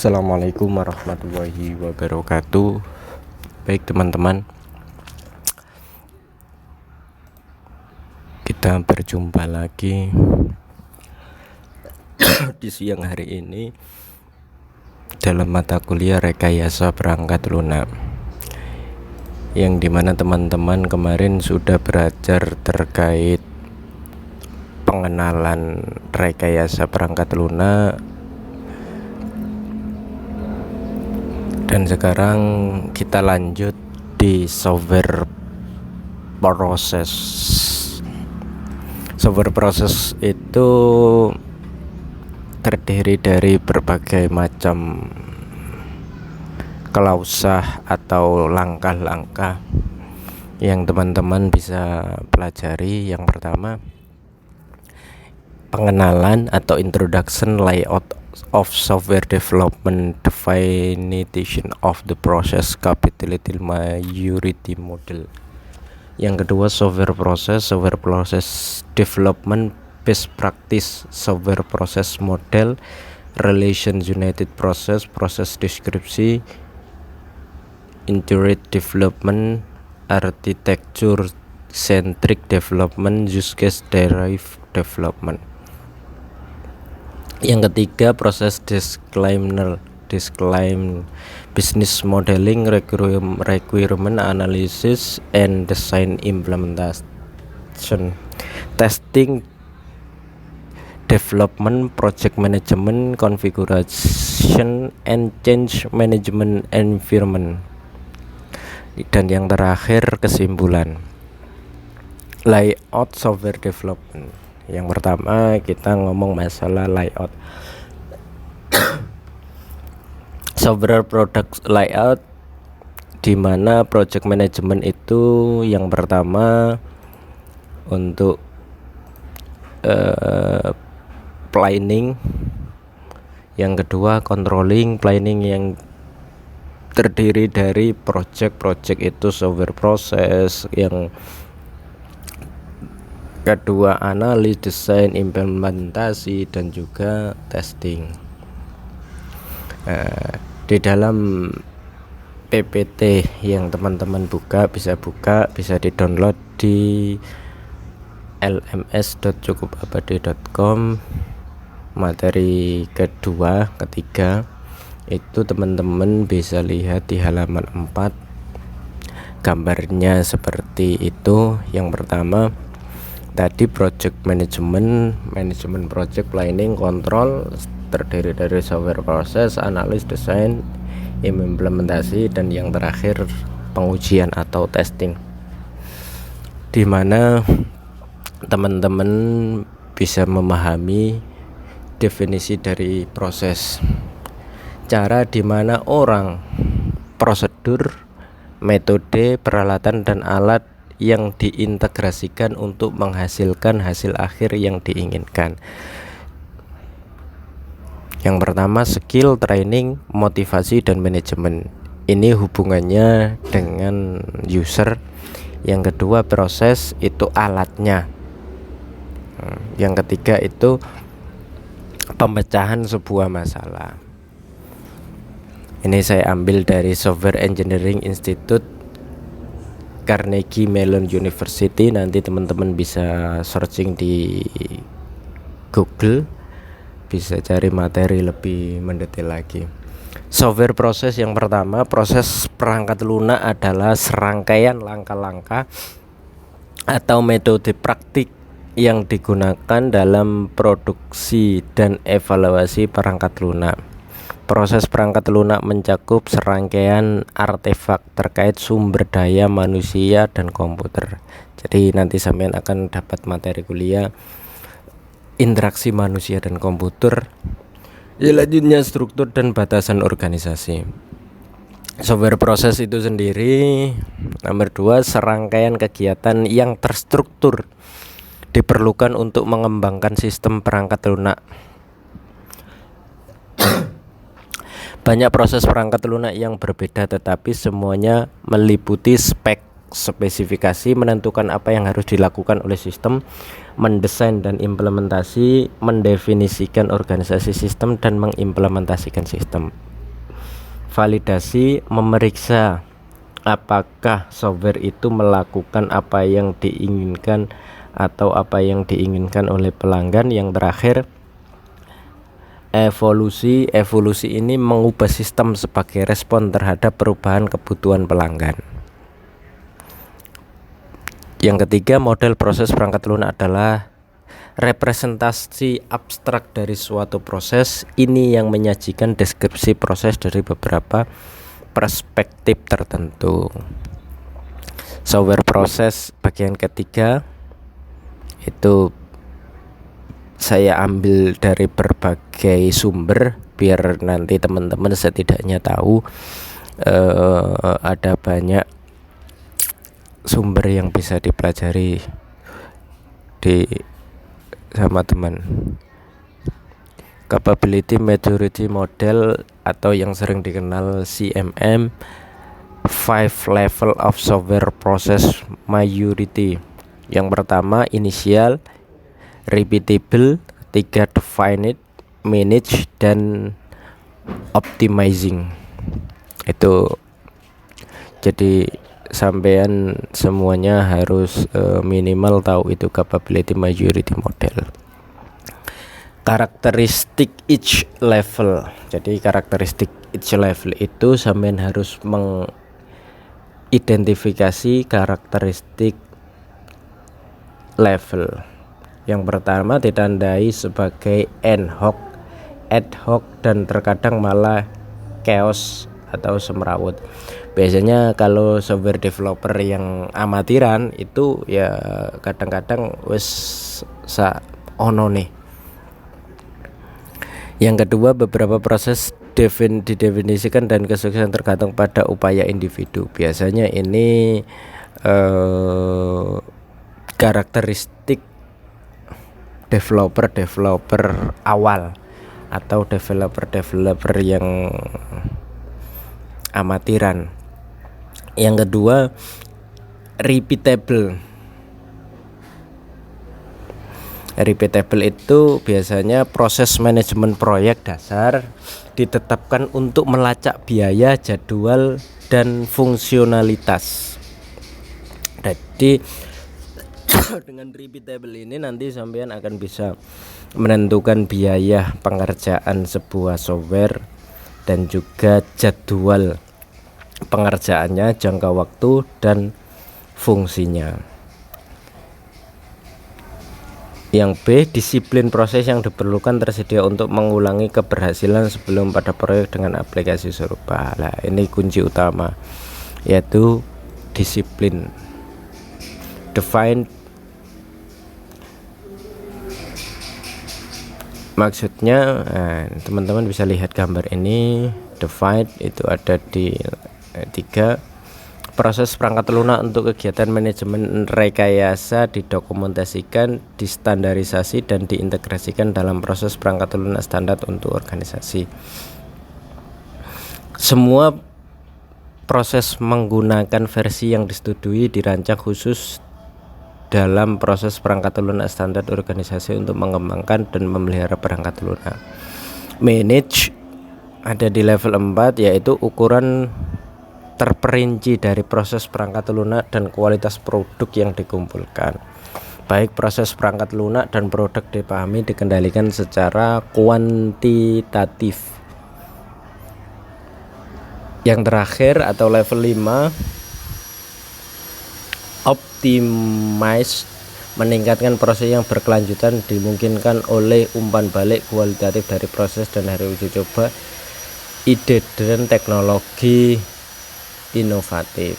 Assalamualaikum warahmatullahi wabarakatuh. Baik teman-teman, kita berjumpa lagi di siang hari ini dalam mata kuliah rekayasa perangkat lunak, yang dimana teman-teman kemarin sudah belajar terkait pengenalan rekayasa perangkat lunak. Dan sekarang kita lanjut di software proses. Software proses itu terdiri dari berbagai macam klausah atau langkah-langkah yang teman-teman bisa pelajari. Yang pertama, pengenalan atau introduction layout of software development, definition of the process, capability maturity model. Yang kedua, software process development, best practice, software process model, relation united process, process deskripsi, iterative development, architecture centric development, use case derived development. Yang ketiga, proses disclaimer, business modeling, requirement analysis, and design implementation, testing, development, project management, configuration, and change management environment. Dan yang terakhir, kesimpulan, layout software development. Yang pertama kita ngomong masalah layout. Software product layout, di mana project management itu yang pertama untuk planning, yang kedua controlling. Planning yang terdiri dari project itu software proses, yang kedua analis, desain, implementasi, dan juga testing. Di dalam PPT yang teman-teman bisa di-download di lms.cukupabadi.com. Materi ketiga itu teman-teman bisa lihat di halaman 4. Gambarnya seperti itu. Yang pertama tadi project management project, planning, control, terdiri dari software proses, analis, desain, implementasi, dan yang terakhir pengujian atau testing, di mana teman-teman bisa memahami definisi dari proses, cara di mana orang, prosedur, metode, peralatan, dan alat yang diintegrasikan untuk menghasilkan hasil akhir yang diinginkan. Yang pertama, skill, training, motivasi, dan manajemen. Ini hubungannya dengan user. Yang kedua, proses, itu alatnya. Yang ketiga itu pemecahan sebuah masalah. Ini saya ambil dari Software Engineering Institute, Carnegie Mellon University. Nanti teman-teman bisa searching di Google, bisa cari materi lebih mendetail lagi. Software proses yang pertama, proses perangkat lunak adalah serangkaian langkah-langkah atau metode praktik yang digunakan dalam produksi dan evaluasi perangkat lunak. Proses perangkat lunak mencakup serangkaian artefak terkait sumber daya manusia dan komputer. Jadi nanti sampean akan dapat materi kuliah interaksi manusia dan komputer. Selanjutnya, struktur dan batasan organisasi. Software proses itu sendiri. Nomor 2, serangkaian kegiatan yang terstruktur diperlukan untuk mengembangkan sistem perangkat lunak. Banyak proses perangkat lunak yang berbeda, tetapi semuanya meliputi spesifikasi, menentukan apa yang harus dilakukan oleh sistem, mendesain dan implementasi, mendefinisikan organisasi sistem, dan mengimplementasikan sistem. Validasi memeriksa apakah software itu melakukan apa yang diinginkan atau apa yang diinginkan oleh pelanggan. Yang terakhir, evolusi. Evolusi ini mengubah sistem sebagai respon terhadap perubahan kebutuhan pelanggan. Yang ketiga, model proses perangkat lunak adalah representasi abstrak dari suatu proses. Ini yang menyajikan deskripsi proses dari beberapa perspektif tertentu. Software proses bagian ketiga itu saya ambil dari berbagai sumber biar nanti teman-teman setidaknya tahu ada banyak sumber yang bisa dipelajari sama teman. Capability Maturity Model atau yang sering dikenal CMM, 5 Level of Software Process Maturity. Yang pertama initial, repeatable, 3 definite, manage, dan optimizing. Itu jadi sampean semuanya harus minimal tahu itu capability maturity model. Karakteristik each level. Jadi karakteristik each level itu sampean harus mengidentifikasi karakteristik level. Yang pertama ditandai sebagai ad hoc dan terkadang malah chaos atau semrawut. Biasanya kalau software developer yang amatiran itu ya kadang-kadang wis ono nih. Yang kedua, beberapa proses didefinisikan dan kesuksesan tergantung pada upaya individu. Biasanya ini karakteristik developer awal atau developer yang amatiran. Yang kedua, repeatable. Repeatable itu biasanya proses manajemen proyek dasar ditetapkan untuk melacak biaya, jadwal, dan fungsionalitas. Jadi dengan repeatable ini nanti sampean akan bisa menentukan biaya pengerjaan sebuah software dan juga jadwal pengerjaannya, jangka waktu, dan fungsinya. Yang B, disiplin proses yang diperlukan tersedia untuk mengulangi keberhasilan sebelum pada proyek dengan aplikasi serupa. Nah, ini kunci utama, yaitu disiplin. Define, maksudnya teman-teman bisa lihat gambar ini. Define itu ada di 3. Proses perangkat lunak untuk kegiatan manajemen rekayasa didokumentasikan, distandarisasi, dan diintegrasikan dalam proses perangkat lunak standar untuk organisasi. Semua proses menggunakan versi yang disetujui dirancang khusus dalam proses perangkat lunak standar organisasi untuk mengembangkan dan memelihara perangkat lunak. Manage ada di level 4, yaitu ukuran terperinci dari proses perangkat lunak dan kualitas produk yang dikumpulkan. Baik proses perangkat lunak dan produk dipahami dikendalikan secara kuantitatif. Yang terakhir atau level 5, optimize, meningkatkan proses yang berkelanjutan dimungkinkan oleh umpan balik kualitatif dari proses dan hari uji coba ide dan teknologi inovatif.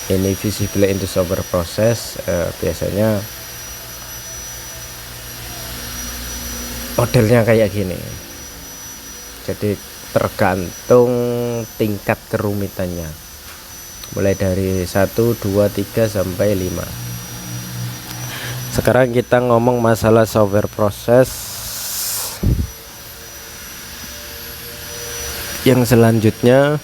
Ini visible into software process, biasanya modelnya kayak gini. Jadi tergantung tingkat kerumitannya, mulai dari 1, 2, 3 sampai 5. Sekarang kita ngomong masalah software process. Yang selanjutnya,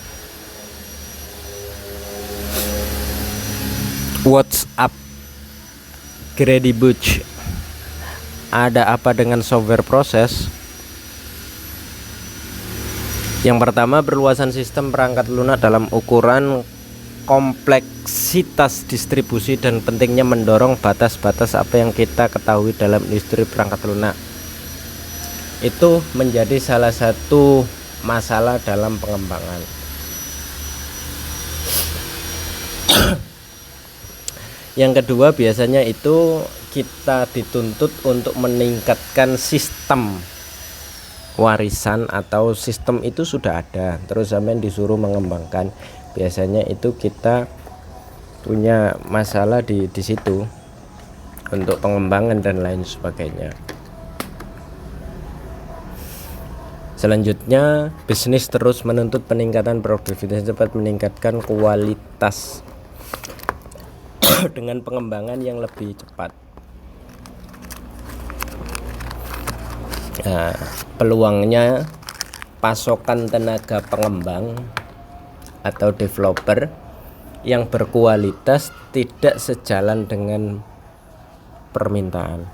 what's up Grady Butch. Ada apa dengan software proses? Yang pertama, perluasan sistem perangkat lunak dalam ukuran kompleksitas distribusi dan pentingnya mendorong batas-batas apa yang kita ketahui dalam industri perangkat lunak. Itu menjadi salah satu masalah dalam pengembangan. Yang kedua, biasanya itu kita dituntut untuk meningkatkan sistem warisan atau sistem itu sudah ada, terus sampean disuruh mengembangkan. Biasanya itu kita punya masalah di situ untuk pengembangan dan lain sebagainya. Selanjutnya, bisnis terus menuntut peningkatan produktivitas dapat meningkatkan kualitas dengan pengembangan yang lebih cepat. Nah, peluangnya pasokan tenaga pengembang atau developer yang berkualitas tidak sejalan dengan permintaan.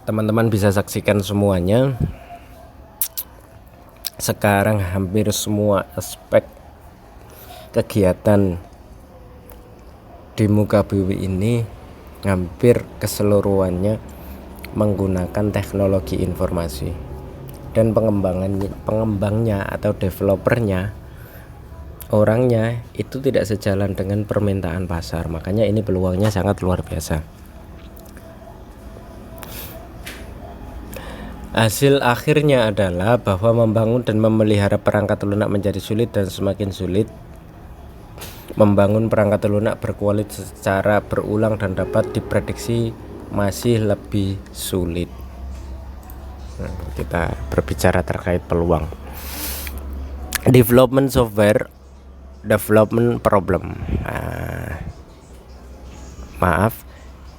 Teman-teman bisa saksikan semuanya. Sekarang hampir semua aspek kegiatan di muka bumi ini hampir keseluruhannya menggunakan teknologi informasi, dan pengembangnya atau developernya, orangnya itu tidak sejalan dengan permintaan pasar. Makanya ini peluangnya sangat luar biasa. Hasil akhirnya adalah bahwa membangun dan memelihara perangkat lunak menjadi sulit dan semakin sulit. Membangun perangkat lunak berkualitas secara berulang dan dapat diprediksi masih lebih sulit. Kita berbicara terkait peluang. Development software development problem.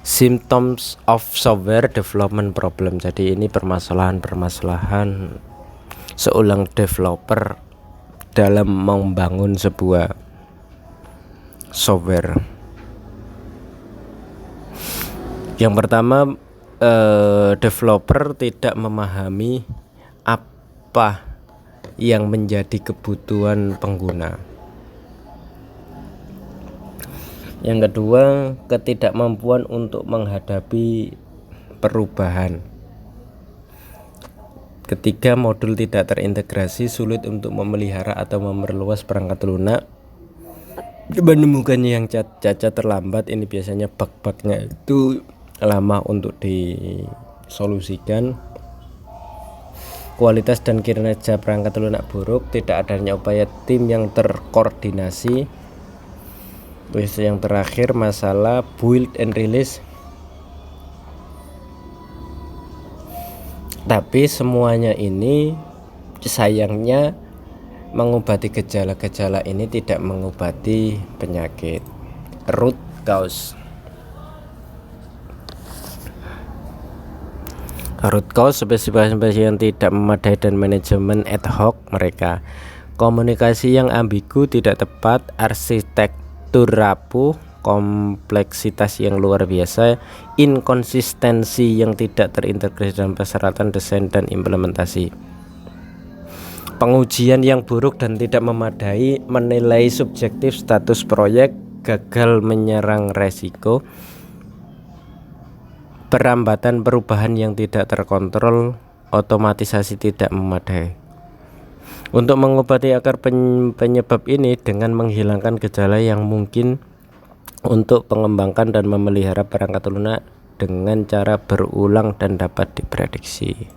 Symptoms of software development problem. Jadi ini permasalahan seorang developer dalam membangun sebuah software. Yang pertama, developer tidak memahami apa yang menjadi kebutuhan pengguna. Yang kedua, ketidakmampuan untuk menghadapi perubahan. Ketiga, modul tidak terintegrasi, sulit untuk memelihara atau memerluas perangkat lunak. Menemukannya yang cacat terlambat. Ini biasanya bug-bugnya itu lama untuk disolusikan. Kualitas dan kinerja perangkat lunak buruk, tidak adanya upaya tim yang terkoordinasi. Terus yang terakhir, masalah build and release. Tapi semuanya ini sayangnya mengobati gejala-gejala ini tidak mengobati penyakit. Root cause. Root cause spesifikasi yang tidak memadai dan manajemen ad hoc mereka. Komunikasi yang ambigu, tidak tepat, arsitektur rapuh, kompleksitas yang luar biasa, inkonsistensi yang tidak terintegrasi dalam persyaratan desain dan implementasi. Pengujian yang buruk dan tidak memadai, menilai subjektif status proyek, gagal menyerang resiko, perambatan perubahan yang tidak terkontrol, otomatisasi tidak memadai. Untuk mengobati akar penyebab ini dengan menghilangkan gejala yang mungkin, untuk mengembangkan dan memelihara perangkat lunak dengan cara berulang dan dapat diprediksi.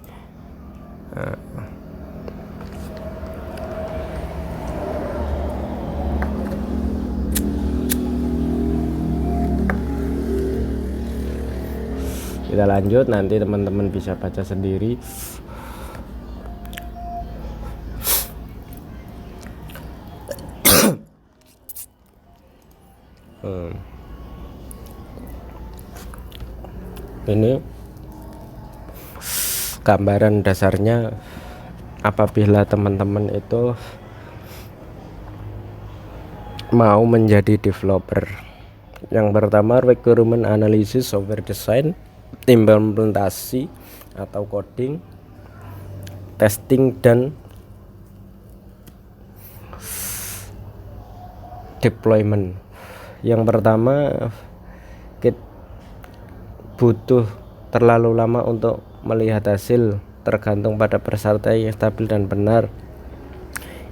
Kita lanjut, nanti teman-teman bisa baca sendiri. Ini gambaran dasarnya apabila teman-teman itu mau menjadi developer. Yang pertama, requirement analysis, software design, implementasi atau coding, testing dan deployment. Yang pertama, kita butuh terlalu lama untuk melihat hasil, tergantung pada peserta yang stabil dan benar.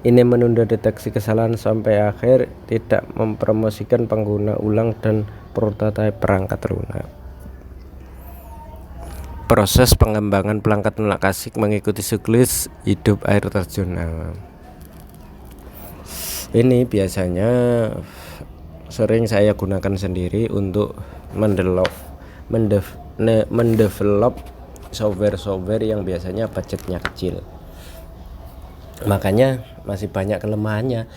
Ini menunda deteksi kesalahan sampai akhir, tidak mempromosikan pengguna ulang dan prototipe perangkat lunak. Proses pengembangan perangkat lunak ASIC mengikuti siklus hidup air terjun. Ini biasanya sering saya gunakan sendiri untuk mendevelop software yang biasanya budgetnya kecil. Makanya masih banyak kelemahannya.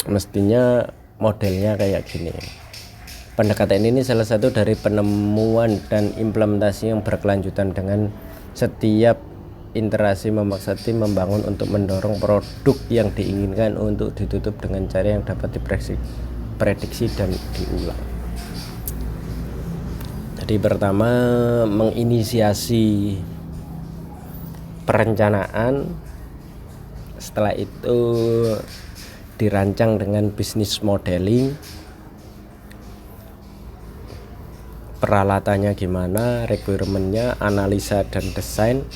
Mestinya modelnya kayak gini. Pendekatan ini salah satu dari penemuan dan implementasi yang berkelanjutan, dengan setiap interaksi memaksa tim membangun untuk mendorong produk yang diinginkan untuk ditutup dengan cara yang dapat diprediksi dan diulang. Jadi pertama, menginisiasi perencanaan, setelah itu dirancang dengan bisnis modeling, peralatannya gimana, requirementnya, analisa dan desain,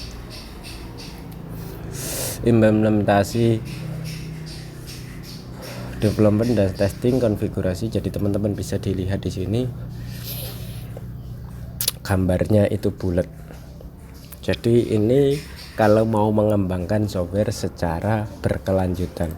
implementasi, development dan testing, konfigurasi. Jadi teman-teman bisa dilihat di sini gambarnya itu bulat. Jadi ini kalau mau mengembangkan software secara berkelanjutan.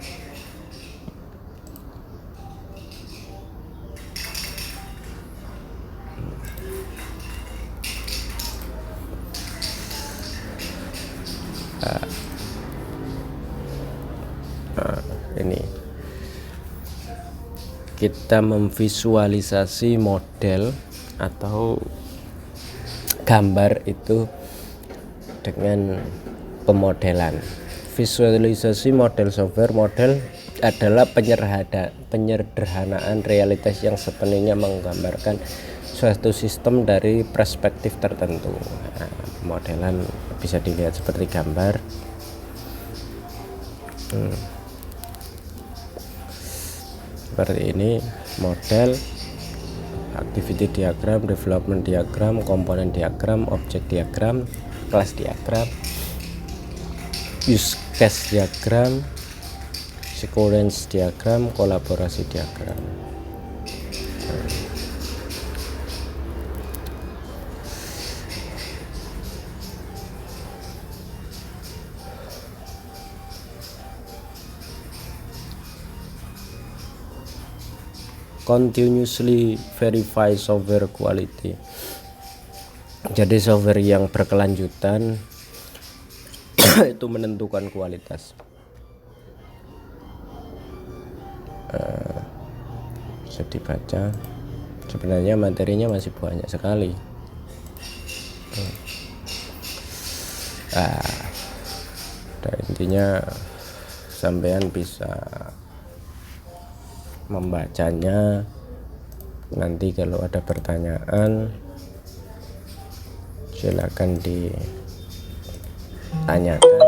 Ini kita memvisualisasi model atau gambar itu dengan pemodelan. Visualisasi model software. Model adalah penyederhanaan realitas yang sepenuhnya menggambarkan suatu sistem dari perspektif tertentu. Modelan bisa dilihat seperti gambar. Seperti ini model, activity diagram, development diagram, komponen diagram, object diagram, class diagram, use case diagram, sequence diagram, kolaborasi diagram. Continuously verify software quality. Jadi software yang berkelanjutan itu menentukan kualitas. Bisa dibaca. Sebenarnya materinya masih banyak sekali. Intinya sampean bisa membacanya. Nanti kalau ada pertanyaan silakan ditanyakan.